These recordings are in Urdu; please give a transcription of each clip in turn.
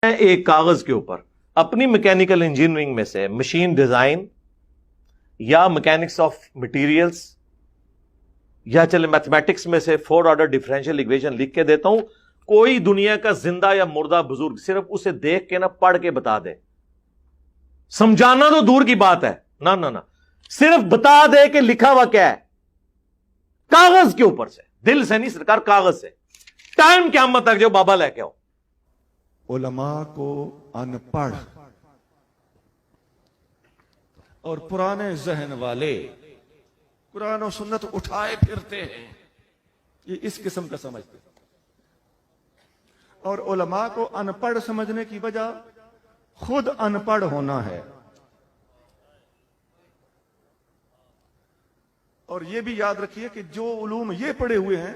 ایک کاغذ کے اوپر اپنی میکینیکل انجینئرنگ میں سے مشین ڈیزائن یا میکینکس آف مٹیریلز یا چلے میتھمیٹکس میں سے 4 آرڈر ڈیفرنشیل ایکویشن لکھ کے دیتا ہوں. کوئی دنیا کا زندہ یا مردہ بزرگ صرف اسے دیکھ کے پڑھ کے بتا دے. سمجھانا تو دور کی بات ہے، نہ صرف بتا دے کہ لکھا ہوا کیا ہے کاغذ کے اوپر سے، دل سے نہیں سرکار، کاغذ سے. ٹائم قیامت تک جو بابا لے کے آؤ. علماء کو ان پڑھ اور پرانے ذہن والے قرآن و سنت اٹھائے پھرتے ہیں، یہ اس قسم کا سمجھتے ہیں. اور علماء کو ان پڑھ سمجھنے کی وجہ خود ان پڑھ ہونا ہے. اور یہ بھی یاد رکھیے کہ جو علوم یہ پڑھے ہوئے ہیں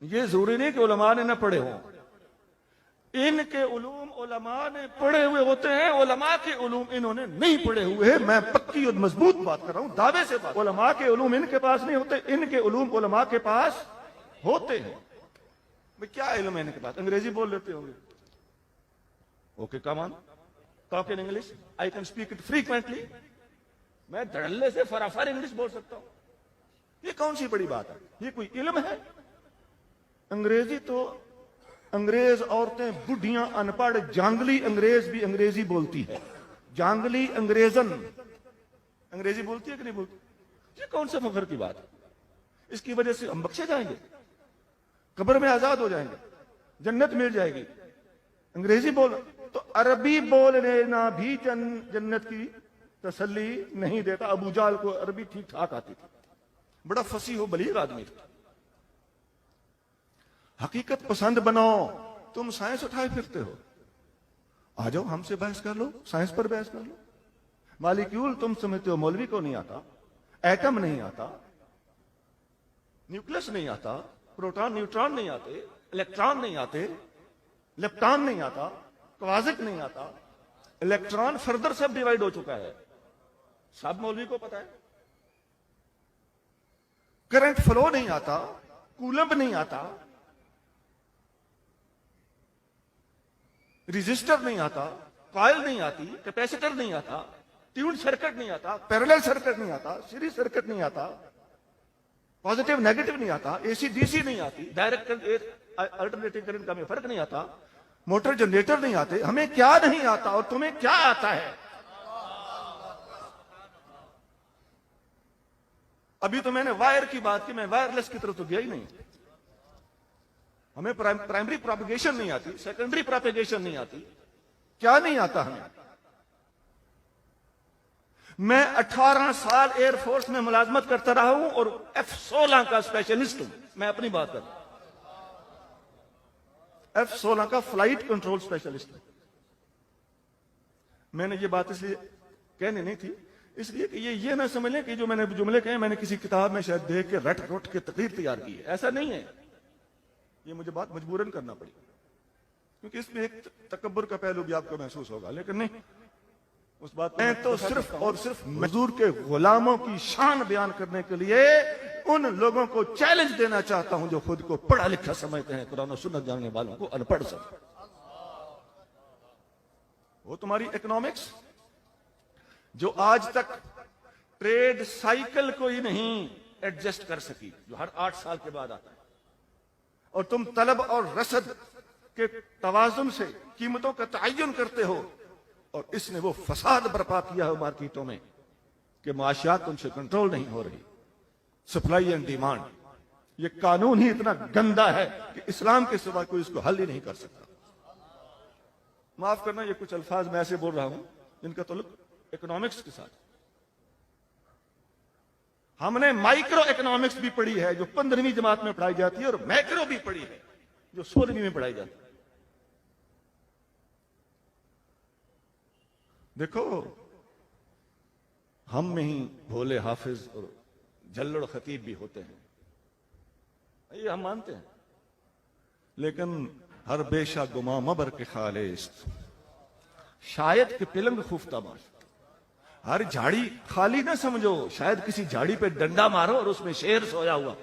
یہ ضروری نہیں کہ علماء نے نہ پڑھے ہوں. ان کے علوم علماء نے پڑھے ہوئے ہوتے ہیں، علماء کے علوم انہوں نے نہیں پڑھے ہوئے ہیں. میں پکی اور مضبوط بات کر رہا ہوں، دعوے سے بات. علماء کے علوم ان کے پاس نہیں ہوتے، ان کے علوم علماء کے پاس ہوتے ہیں. کیا علم ہے ان کے پاس؟ انگریزی بول لیتے ہوں گے. Okay come on talk in English, I can speak it frequently. میں دھڑلے سے فرافر انگلش بول سکتا ہوں. یہ کون سی بڑی بات ہے؟ یہ کوئی علم ہے؟ انگریزی تو انگریز عورتیں بڈھیاں ان پڑھ جانگلی انگریز بھی انگریزی بولتی ہے. جانگلی انگریزن انگریزی بولتی ہے کہ نہیں بولتی؟ یہ کون سے فخر کی بات ہے؟ اس کی وجہ سے ہم بخشے جائیں گے، قبر میں آزاد ہو جائیں گے، جنت مل جائے گی. انگریزی بول تو عربی بول لینا بھی جنت کی تسلی نہیں دیتا. ابو جہل کو عربی ٹھیک ٹھاک آتی تھی، بڑا فصیح و بلیغ آدمی تھا. حقیقت پسند بناؤ. تم سائنس اٹھائے پھرتے ہو، آ جاؤ ہم سے بحث کر لو، سائنس پر بحث کر لو. مالیکیول تم سمجھتے ہو مولوی کو نہیں آتا، ایٹم نہیں آتا، نیوکلس نہیں آتا، پروٹون نیوٹران نہیں آتے، الیکٹران نہیں آتے، لیپٹان نہیں آتا، کوازک نہیں آتا. الیکٹران فردر سب ڈیوائیڈ ہو چکا ہے، سب مولوی کو پتا ہے. کرنٹ فلو نہیں آتا، کولمب نہیں آتا، ریزسٹر نہیں آتا، کائل نہیں آتی، کیپیسیٹر نہیں آتا، ٹیون سرکٹ نہیں آتا، پیرالل سرکٹ نہیں آتا، سیریز سرکٹ نہیں آتا، پازیٹیو نیگیٹو نہیں آتا، اے سی ڈی سی نہیں آتی، ڈائریکٹ الٹرنیٹنگ کرنٹ کا ہمیں فرق نہیں آتا، موٹر جنریٹر نہیں آتے. ہمیں کیا نہیں آتا اور تمہیں کیا آتا ہے؟ ابھی تو میں نے وائر کی بات کی، میں وائرلیس کی طرف تو گیا ہی نہیں. ہمیں پرائمری پروپیگیشن نہیں آتی، سیکنڈری پروپیگیشن نہیں آتی. کیا نہیں آتا ہمیں؟ میں 18 سال ایئر فورس میں ملازمت کرتا رہا ہوں اور F-16 کا اسپیشلسٹ ہوں. میں اپنی بات کرتا ہوں، F-16 کا فلائٹ کنٹرول اسپیشلسٹ ہوں. میں نے یہ بات اس لیے کہنی نہیں تھی، اس لیے کہ یہ نہ سمجھ لیں کہ جو میں نے جملے کہے میں نے کسی کتاب میں شاید دیکھ کے رٹ روٹ کے تقریر تیار کی ہے. ایسا نہیں ہے. یہ مجھے بات مجبوراً کرنا پڑی کیونکہ اس میں ایک تکبر کا پہلو بھی آپ کو محسوس ہوگا، لیکن نہیں اس بات میں تو صرف اور صرف حضور کے غلاموں کی شان بیان کرنے کے لیے ان لوگوں کو چیلنج دینا چاہتا ہوں جو خود کو پڑھا لکھا سمجھتے ہیں، قرآن و سنت جاننے والوں کو ان پڑھ سمجھتے. وہ تمہاری اکنامکس جو آج تک ٹریڈ سائیکل کو ہی نہیں ایڈجسٹ کر سکی، جو ہر 8 سال کے بعد آتا ہے، اور تم طلب اور رسد کے توازن سے قیمتوں کا تعین کرتے ہو، اور اس نے وہ فساد برپا کیا ہے مارکیٹوں میں کہ معاشیات ان سے کنٹرول نہیں ہو رہی. سپلائی اینڈ ڈیمانڈ، یہ قانون ہی اتنا گندا ہے کہ اسلام کے سوا کوئی اس کو حل ہی نہیں کر سکتا. معاف کرنا یہ کچھ الفاظ میں ایسے بول رہا ہوں جن کا تعلق اکنامکس کے ساتھ. ہم نے مائکرو اکنامکس بھی پڑھی ہے جو 15ویں جماعت میں پڑھائی جاتی ہے، اور میکرو بھی پڑھی ہے جو 16ویں میں پڑھائی جاتی ہے. دیکھو ہم میں ہی بھولے حافظ اور جھلڑ خطیب بھی ہوتے ہیں، یہ ہم مانتے ہیں، لیکن ہر بیشہ گما مبر کے خالص شاید کہ پلنگ خفتہ باش. ہر جھاڑی خالی نہ سمجھو، شاید کسی جھاڑی پہ ڈنڈا مارو اور اس میں شیر سویا ہوا